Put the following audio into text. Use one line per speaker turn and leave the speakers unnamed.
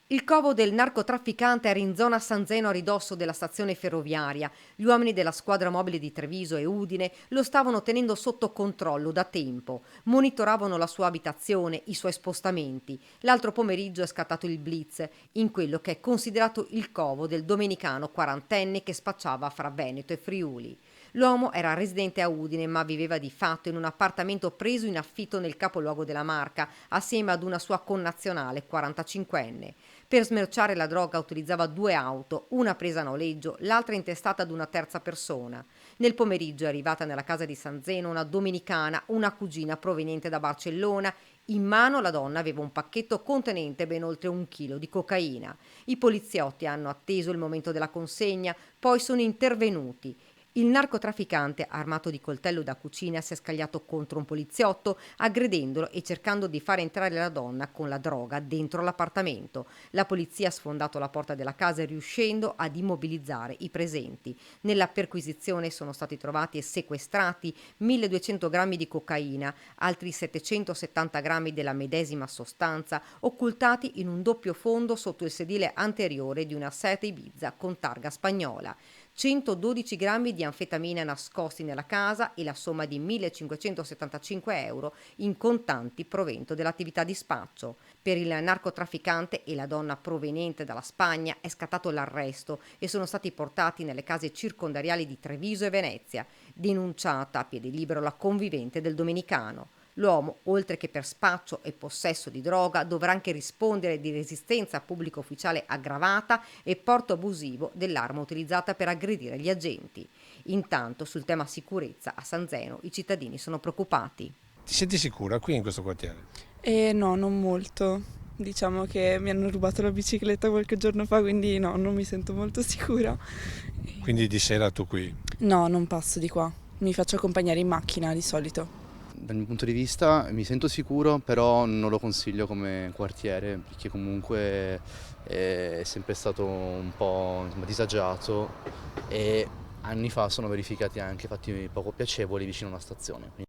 Il covo del narcotrafficante era in zona San Zeno a ridosso della stazione ferroviaria. Gli uomini della squadra mobile di Treviso e Udine lo stavano tenendo sotto controllo da tempo. Monitoravano la sua abitazione, i suoi spostamenti. L'altro pomeriggio è scattato il blitz in quello che è considerato il covo del domenicano quarantenne che spacciava fra Veneto e Friuli. L'uomo era residente a Udine ma viveva di fatto in un appartamento preso in affitto nel capoluogo della Marca assieme ad una sua connazionale 45enne. Per smerciare la droga utilizzava due auto, una presa a noleggio, l'altra intestata ad una terza persona. Nel pomeriggio è arrivata nella casa di San Zeno una domenicana, una cugina proveniente da Barcellona. In mano la donna aveva un pacchetto contenente ben oltre 1 chilo di cocaina. I poliziotti hanno atteso il momento della consegna, poi sono intervenuti. Il narcotrafficante, armato di coltello da cucina, si è scagliato contro un poliziotto, aggredendolo e cercando di far entrare la donna con la droga dentro l'appartamento. La polizia ha sfondato la porta della casa riuscendo ad immobilizzare i presenti. Nella perquisizione sono stati trovati e sequestrati 1200 grammi di cocaina, altri 770 grammi della medesima sostanza, occultati in un doppio fondo sotto il sedile anteriore di una Seat Ibiza con targa spagnola. 112 grammi di anfetamina nascosti nella casa e la somma di 1.575 euro in contanti provento dell'attività di spaccio. Per il narcotrafficante e la donna proveniente dalla Spagna è scattato l'arresto e sono stati portati nelle case circondariali di Treviso e Venezia, denunciata a piede libero la convivente del domenicano. L'uomo, oltre che per spaccio e possesso di droga, dovrà anche rispondere di resistenza pubblico ufficiale aggravata e porto abusivo dell'arma utilizzata per aggredire gli agenti. Intanto, sul tema sicurezza a San Zeno i cittadini sono preoccupati.
Ti senti sicura qui in questo quartiere?
No, non molto. Diciamo che mi hanno rubato la bicicletta qualche giorno fa, quindi no, non mi sento molto sicura.
Quindi di sera tu qui?
No, non passo di qua. Mi faccio accompagnare in macchina di solito.
Dal mio punto di vista mi sento sicuro, però non lo consiglio come quartiere, perché comunque è sempre stato un po' insomma, disagiato e anni fa sono verificati anche fatti poco piacevoli vicino a una stazione.